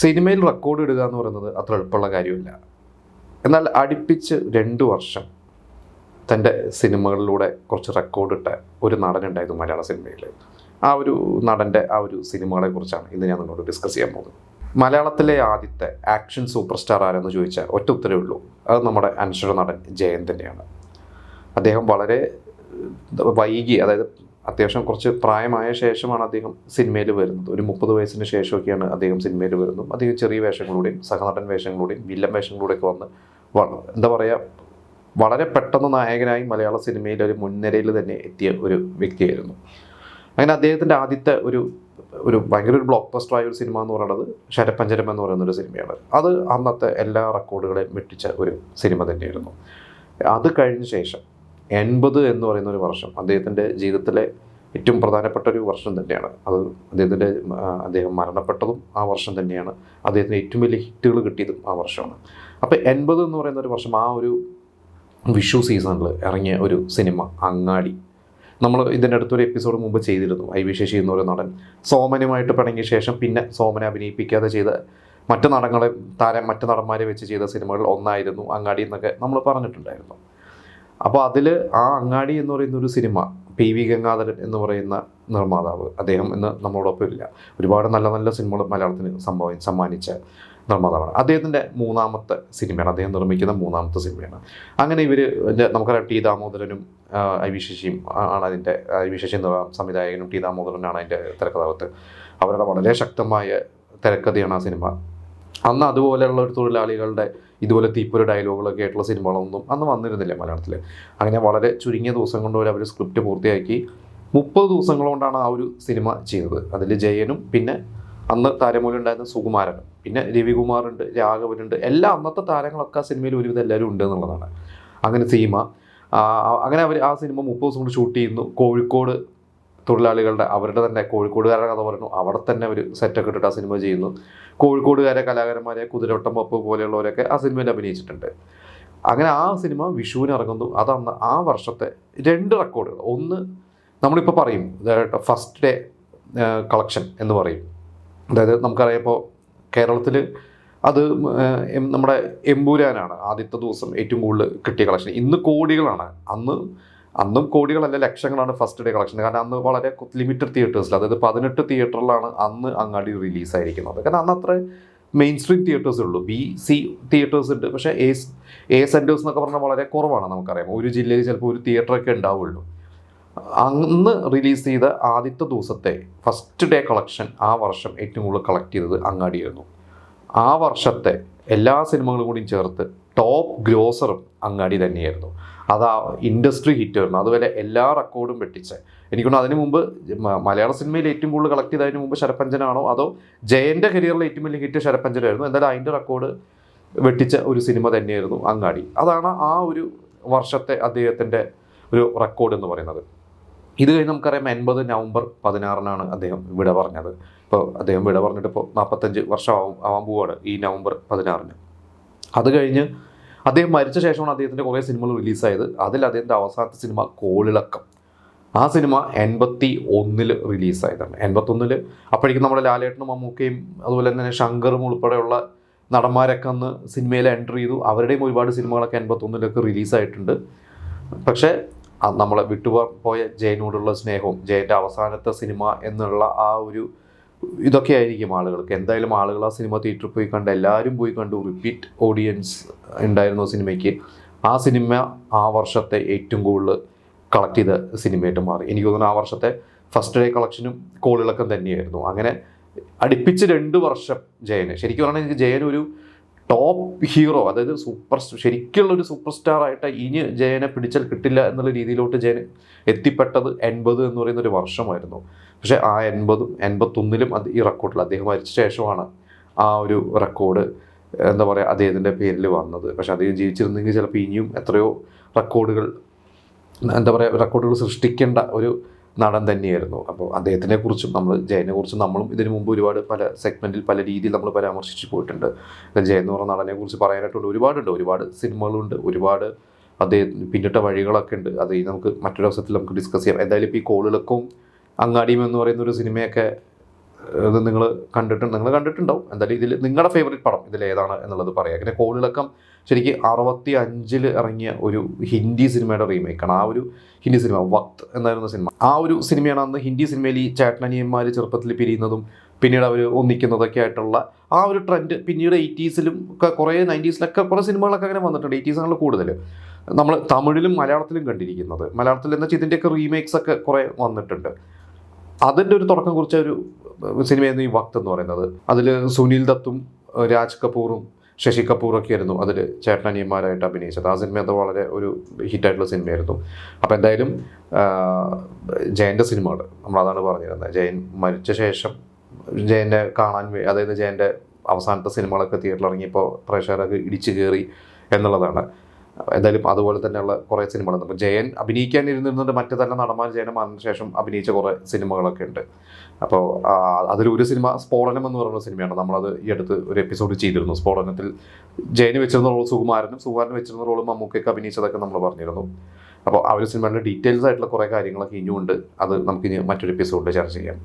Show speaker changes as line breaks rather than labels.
സിനിമയിൽ റെക്കോർഡ് ഇടുക എന്ന് പറയുന്നത് അത്ര എളുപ്പമുള്ള കാര്യമില്ല. എന്നാൽ അടുപ്പിച്ച് 2 വർഷം തൻ്റെ സിനിമകളിലൂടെ കുറച്ച് റെക്കോർഡിട്ട ഒരു നടനുണ്ടായിരുന്നു മലയാള സിനിമയിൽ. ആ ഒരു നടൻ്റെ ആ ഒരു സിനിമകളെ കുറിച്ചാണ് ഇന്ന് ഞാൻ നിങ്ങളോട് ഡിസ്കസ് ചെയ്യാൻ പോകുന്നത്. മലയാളത്തിലെ ആദ്യത്തെ ആക്ഷൻ സൂപ്പർ സ്റ്റാർ ആരെന്ന് ചോദിച്ചാൽ ഒറ്റ ഉത്തരവേ ഉള്ളൂ, അത് നമ്മുടെ അനശ്വര നടൻ ജയൻ തന്നെയാണ്. അദ്ദേഹം വളരെ വൈകി, അതായത് അത്യാവശ്യം കുറച്ച് പ്രായമായ ശേഷമാണ് അദ്ദേഹം സിനിമയിൽ വരുന്നത്. ഒരു 30 വയസ്സിന് ശേഷമൊക്കെയാണ് അദ്ദേഹം സിനിമയിൽ വരുന്നത്. അദ്ദേഹം ചെറിയ വേഷങ്ങളുടെയും സഹനടൻ വേഷങ്ങളുടെയും വില്ലൻ വേഷങ്ങളുടെയൊക്കെ വന്ന് എന്താ പറയുക, വളരെ പെട്ടെന്ന് നായകനായി മലയാള സിനിമയിൽ ഒരു മുൻനിരയിൽ തന്നെ എത്തിയ ഒരു വ്യക്തിയായിരുന്നു. അങ്ങനെ അദ്ദേഹത്തിൻ്റെ ആദ്യത്തെ ഒരു ഭയങ്കര ഒരു ബ്ലോക്ക് ബസ്റ്റർ ആയ ഒരു സിനിമ എന്ന് പറയുന്നത് ശരപ്പഞ്ചരം എന്ന് പറയുന്നൊരു സിനിമയാണ്. അത് അന്നത്തെ എല്ലാ റെക്കോർഡുകളെയും വെട്ടിച്ച ഒരു സിനിമ തന്നെയായിരുന്നു. അത് കഴിഞ്ഞ ശേഷം 80 എന്ന് പറയുന്ന ഒരു വർഷം അദ്ദേഹത്തിൻ്റെ ജീവിതത്തിലെ ഏറ്റവും പ്രധാനപ്പെട്ട ഒരു വർഷം തന്നെയാണ്. അത് അദ്ദേഹം മരണപ്പെട്ടതും ആ വർഷം തന്നെയാണ്. അദ്ദേഹത്തിന് ഏറ്റവും വലിയ ഹിറ്റുകൾ കിട്ടിയതും ആ വർഷമാണ്. അപ്പോൾ 80 എന്ന് പറയുന്ന ഒരു വർഷം, ആ ഒരു വിഷു സീസണിൽ ഇറങ്ങിയ ഒരു സിനിമ അങ്ങാടി. നമ്മൾ ഇതിൻ്റെ അടുത്തൊരു എപ്പിസോഡ് മുമ്പ് ചെയ്തിരുന്നു. ഐ.വി. ശശി എന്നൊരു നടൻ സോമനുമായിട്ട് പിണങ്ങിയ ശേഷം പിന്നെ സോമനെ അഭിനയിപ്പിക്കാതെ ചെയ്ത മറ്റു നടന്മാരെ വെച്ച് ചെയ്ത സിനിമകൾ ഒന്നായിരുന്നു അങ്ങാടി എന്നൊക്കെ നമ്മൾ പറഞ്ഞിട്ടുണ്ടായിരുന്നു. അപ്പോൾ അതിൽ ആ അങ്ങാടി എന്ന് പറയുന്ന ഒരു സിനിമ പി.വി. ഗംഗാധരൻ എന്ന് പറയുന്ന നിർമ്മാതാവ്, അദ്ദേഹം ഇന്ന് നമ്മളോടൊപ്പം ഇല്ല, ഒരുപാട് നല്ല നല്ല സിനിമകൾ മലയാളത്തിന് സമ്മാനിച്ച നിർമ്മാതാവാണ്. അദ്ദേഹത്തിൻ്റെ 3ാമത്തെ സിനിമയാണ്, അദ്ദേഹം നിർമ്മിക്കുന്ന 3ാമത്തെ സിനിമയാണ്. അങ്ങനെ നമുക്കറിയാം, ടി ദാമോദരനും ഐ.വി. ശശിയും ആണ് അതിൻ്റെ, ഐ.വി. ശശി എന്ന സംവിധായകനും ടി ദാമോദരനാണ് അതിൻ്റെ തിരക്കഥാകൃത്ത്. അവരുടെ വളരെ ശക്തമായ തിരക്കഥയാണ് ആ സിനിമ. അന്ന് അതുപോലെയുള്ള ഒരു തൊഴിലാളികളുടെ ഇതുപോലെ തീപ്പൊരു ഡയലോഗുകളൊക്കെ ആയിട്ടുള്ള സിനിമകളൊന്നും അന്ന് വന്നിരുന്നില്ല മലയാളത്തിൽ. അങ്ങനെ വളരെ ചുരുങ്ങിയ ദിവസം കൊണ്ട് അവർ സ്ക്രിപ്റ്റ് പൂർത്തിയാക്കി 30 ദിവസങ്ങൾ കൊണ്ടാണ് ആ ഒരു സിനിമ ചെയ്തത്. അതിൽ ജയനും പിന്നെ അന്ന് താരമൂലം ഉണ്ടായിരുന്ന സുകുമാരനും പിന്നെ രവികുമാറുണ്ട്, രാഘവനുണ്ട്, എല്ലാ അന്നത്തെ താരങ്ങളൊക്കെ ആ സിനിമയിൽ ഒരുവിധം എല്ലാവരും ഉണ്ട് എന്നുള്ളതാണ്. അങ്ങനെ അങ്ങനെ അവർ ആ സിനിമ 30 ദിവസം കൊണ്ട് ഷൂട്ട് ചെയ്യുന്നു. കോഴിക്കോട് തൊഴിലാളികളുടെ അവരുടെ തന്നെ കോഴിക്കോടുകാരുടെ കഥ പറഞ്ഞു, അവിടെ തന്നെ ഒരു സെറ്റൊക്കെ ഇട്ടിട്ട് ആ സിനിമ ചെയ്യുന്നു. കോഴിക്കോടുകാരെ കലാകാരന്മാരെ കുതിരവട്ടം പപ്പ് പോലെയുള്ളവരൊക്കെ ആ സിനിമയിൽ അഭിനയിച്ചിട്ടുണ്ട്. അങ്ങനെ ആ സിനിമ വിഷുവിന് ഇറങ്ങുന്നു. അതന്ന് ആ വർഷത്തെ 2 റെക്കോർഡുകൾ. ഒന്ന് നമ്മളിപ്പോൾ പറയും ഫസ്റ്റ് ഡേ കളക്ഷൻ എന്ന് പറയും. അതായത് നമുക്കറിയാം, ഇപ്പോൾ കേരളത്തിൽ അത് നമ്മുടെ എമ്പുരാനാണ് ആദ്യത്തെ ദിവസം ഏറ്റവും കൂടുതൽ കിട്ടിയ കളക്ഷൻ. ഇന്ന് കോടികളാണ്, അന്നും കോടികളല്ല ലക്ഷങ്ങളാണ് ഫസ്റ്റ് ഡേ കളക്ഷൻ. കാരണം അന്ന് വളരെ ലിമിറ്റഡ് തിയേറ്റേഴ്സിൽ, അതായത് 18 തിയേറ്ററിലാണ് അന്ന് അങ്ങാടി റിലീസായിരിക്കുന്നത്. കാരണം അന്ന് അത്ര മെയിൻ സ്ട്രീം തിയേറ്റേഴ്സേ ഉള്ളൂ. B-C തിയേറ്റേഴ്സ് ഉണ്ട്, പക്ഷേ എ സെൻറ്റേഴ്സ് എന്നൊക്കെ പറഞ്ഞാൽ വളരെ കുറവാണ്. നമുക്കറിയാം, ഒരു ജില്ലയിൽ ചിലപ്പോൾ ഒരു തിയേറ്ററൊക്കെ ഉണ്ടാവുള്ളൂ. അന്ന് റിലീസ് ചെയ്ത ആദ്യത്തെ ദിവസത്തെ ഫസ്റ്റ് ഡേ കളക്ഷൻ ആ വർഷം ഏറ്റവും കൂടുതൽ കളക്ട് ചെയ്തത് അങ്ങാടിയായിരുന്നു. ആ വർഷത്തെ എല്ലാ സിനിമകളും കൂടിയും ചേർത്ത് ടോപ്പ് ഗ്രോസറും അങ്ങാടി തന്നെയായിരുന്നു. അത് ആ ഇൻഡസ്ട്രി ഹിറ്റായിരുന്നു. അതുപോലെ എല്ലാ റെക്കോർഡും വെട്ടിച്ച്, എനിക്കൊന്ന് അതിന് മുമ്പ് മലയാള സിനിമയിൽ ഏറ്റവും കൂടുതൽ കളക്ട് ചെയ്തതിന് മുമ്പ് ശരപ്പഞ്ചനാണോ അതോ ജയൻ്റെ കരിയറിലെ ഏറ്റവും വലിയ ഹിറ്റ് ശരപ്പഞ്ചനായിരുന്നു. എന്തായാലും അതിൻ്റെ റെക്കോർഡ് വെട്ടിച്ച ഒരു സിനിമ തന്നെയായിരുന്നു അങ്ങാടി. അതാണ് ആ ഒരു വർഷത്തെ അദ്ദേഹത്തിൻ്റെ ഒരു റെക്കോർഡ് എന്ന് പറയുന്നത്. ഇത് കഴിഞ്ഞ് നമുക്കറിയാം 80 നവംബർ 16 അദ്ദേഹം വിട പറഞ്ഞത്. ഇപ്പോൾ അദ്ദേഹം വിട പറഞ്ഞിട്ട് ഇപ്പോൾ 45 വർഷം ആവാൻ പോവുകയാണ് ഈ നവംബർ 16. അത് കഴിഞ്ഞ് അദ്ദേഹം മരിച്ച ശേഷമാണ് അദ്ദേഹത്തിൻ്റെ കുറേ സിനിമകൾ റിലീസായത്. അതിൽ അദ്ദേഹത്തിൻ്റെ അവസാനത്തെ സിനിമ കോളിളക്കം. ആ സിനിമ 81 റിലീസായതാണ്. 81 അപ്പോഴേക്കും നമ്മുടെ ലാലേട്ടനും മമ്മൂക്കയും അതുപോലെ തന്നെ ശങ്കറും ഉൾപ്പെടെയുള്ള നടന്മാരൊക്കെ അന്ന് സിനിമയിൽ എൻട്രി ചെയ്തു. അവരുടെയും ഒരുപാട് സിനിമകളൊക്കെ 81 റിലീസായിട്ടുണ്ട്. പക്ഷേ നമ്മളെ വിട്ടുപോയ ജയനോടുള്ള സ്നേഹവും ജയൻ്റെ അവസാനത്തെ സിനിമ എന്നുള്ള ആ ഒരു ഇതൊക്കെ ആയിരിക്കും ആളുകൾക്ക്. എന്തായാലും ആളുകൾ ആ സിനിമ തിയേറ്ററിൽ പോയി കണ്ട്, എല്ലാവരും പോയി കണ്ടു. റിപ്പീറ്റ് ഓഡിയൻസ് ഉണ്ടായിരുന്നു സിനിമയ്ക്ക്. ആ സിനിമ ആ വർഷത്തെ ഏറ്റവും കൂടുതൽ കളക്ട് ചെയ്ത സിനിമയായിട്ട് മാറി. എനിക്ക് തോന്നുന്നു ആ വർഷത്തെ ഫസ്റ്റ് ഡേ കളക്ഷനും കോളിളക്കം തന്നെയായിരുന്നു. അങ്ങനെ അടുപ്പിച്ച് 2 വർഷം ജയന്, ശരിക്കും പറഞ്ഞാൽ എനിക്ക് ജയൻ ഒരു ടോപ്പ് ഹീറോ, അതായത് ശരിക്കുള്ളൊരു സൂപ്പർ സ്റ്റാർ ആയിട്ട് ഇനി ജയനെ പിടിച്ചാൽ കിട്ടില്ല എന്നുള്ള രീതിയിലോട്ട് ജയൻ എത്തിപ്പെട്ടത് 80 എന്ന് പറയുന്നൊരു വർഷമായിരുന്നു. പക്ഷേ ആ 80-ഉം 81-ലും ഈ റെക്കോർഡിൽ അദ്ദേഹം മരിച്ച ശേഷമാണ് ആ ഒരു റെക്കോർഡ് എന്താ പറയുക അദ്ദേഹത്തിൻ്റെ പേരിൽ വന്നത്. പക്ഷേ അദ്ദേഹം ജീവിച്ചിരുന്നെങ്കിൽ ചിലപ്പോൾ ഇനിയും എത്രയോ റെക്കോർഡുകൾ സൃഷ്ടിക്കേണ്ട ഒരു നടൻ തന്നെയായിരുന്നു. അപ്പോൾ അദ്ദേഹത്തിനെക്കുറിച്ചും ജയനെക്കുറിച്ചും നമ്മളും ഇതിനു മുമ്പ് പല സെഗ്മെൻറ്റിൽ പല രീതിയിൽ നമ്മൾ പരാമർശിച്ച് പോയിട്ടുണ്ട്. ജയൻ എന്ന് പറഞ്ഞ നടനെക്കുറിച്ച് പറയാനായിട്ടുണ്ട് ഒരുപാട് സിനിമകളുണ്ട്, ഒരുപാട് അദ്ദേഹം പിന്നിട്ട വഴികളൊക്കെ ഉണ്ട്. അത് നമുക്ക് മറ്റൊരു അവസരത്തിൽ നമുക്ക് ഡിസ്കസ് ചെയ്യാം. എന്തായാലും ഇപ്പോൾ ഈ കോളിളക്കവും അങ്ങാടിയും എന്ന് പറയുന്ന ഒരു സിനിമയൊക്കെ ഇത് നിങ്ങൾ കണ്ടിട്ടുണ്ടാവും. എന്തായാലും ഇതിൽ നിങ്ങളുടെ ഫേവറേറ്റ് പടം ഇതിൽ ഏതാണ് എന്നുള്ളത് പറയാം. പിന്നെ കോളിളക്കം ശരിക്കും 65 ഇറങ്ങിയ ഒരു ഹിന്ദി സിനിമയുടെ റീമേക്കാണ്. ആ ഒരു ഹിന്ദി സിനിമ വക്ത് എന്നായിരുന്ന സിനിമ, ആ ഒരു സിനിമയാണ് അന്ന് ഹിന്ദി സിനിമയിൽ ഈ ചേട്ടനനിയന്മാർ ചെറുപ്പത്തിൽ പിരിയുന്നതും പിന്നീട് അവർ ഒന്നിക്കുന്നതൊക്കെ ആയിട്ടുള്ള ആ ഒരു ട്രെൻഡ് പിന്നീട് 80s ഒക്കെ കുറേ 90s കുറേ സിനിമകളൊക്കെ അങ്ങനെ വന്നിട്ടുണ്ട്. 80s കൂടുതൽ നമ്മൾ തമിഴിലും മലയാളത്തിലും കണ്ടിരിക്കുന്നത്. മലയാളത്തിൽ എന്ന് വെച്ചാൽ ഇതിൻ്റെയൊക്കെ റീമേക്സ് ഒക്കെ കുറേ വന്നിട്ടുണ്ട്. അതിൻ്റെ ഒരു തുടക്കം കുറിച്ച ഒരു സിനിമയായിരുന്നു ഈ വക്ത് എന്ന് പറയുന്നത്. അതിൽ സുനിൽ ദത്തും രാജ് കപൂറും ശശി കപൂറൊക്കെ ആയിരുന്നു അതിൽ ചേട്ടനനിയന്മാരായിട്ട് അഭിനയിച്ചത്. ആ സിനിമ അത് വളരെ ഒരു ഹിറ്റായിട്ടുള്ള സിനിമയായിരുന്നു. അപ്പോൾ എന്തായാലും ജയൻ്റെ സിനിമകൾ നമ്മളതാണ് പറഞ്ഞിരുന്നത്. ജയൻ മരിച്ച ശേഷം ജയൻ്റെ കാണാൻ അതായത് ജയൻ്റെ അവസാനത്തെ സിനിമകളൊക്കെ തിയേറ്ററിൽ ഇറങ്ങിയപ്പോൾ പ്രേക്ഷകരൊക്കെ ഇടിച്ചു കയറി എന്നുള്ളതാണ്. എന്തായാലും അതുപോലെ തന്നെയുള്ള കുറേ സിനിമകളുണ്ട്. അപ്പോൾ ജയൻ അഭിനയിക്കാനിരുന്നിരുന്നുണ്ട് മറ്റു തന്നെ നടന്മാർ ജയനെ മരണ ശേഷം അഭിനയിച്ച കുറേ സിനിമകളൊക്കെ ഉണ്ട്. അപ്പോൾ അതിലൊരു സിനിമ സ്ഫോടനം എന്ന് പറയുന്ന സിനിമയാണ്. നമ്മളത് ഈ അടുത്ത് ഒരു എപ്പിസോഡ് ചെയ്തിരുന്നു. സ്ഫോടനത്തിൽ ജയന് വെച്ചിരുന്ന റോൾ സുകുമാരനും വെച്ചിരുന്ന റോളും മമ്മൂക്കൊക്കെ അഭിനയിച്ചതൊക്കെ നമ്മൾ പറഞ്ഞിരുന്നു. അപ്പോൾ ആ ഒരു സിനിമയുടെ ഡീറ്റെയിൽസ് ആയിട്ടുള്ള കുറേ കാര്യങ്ങളൊക്കെ ഇനിയുണ്ട്. അത് നമുക്കിനി മറ്റൊരു എപ്പിസോഡിൽ ചർച്ച ചെയ്യാം.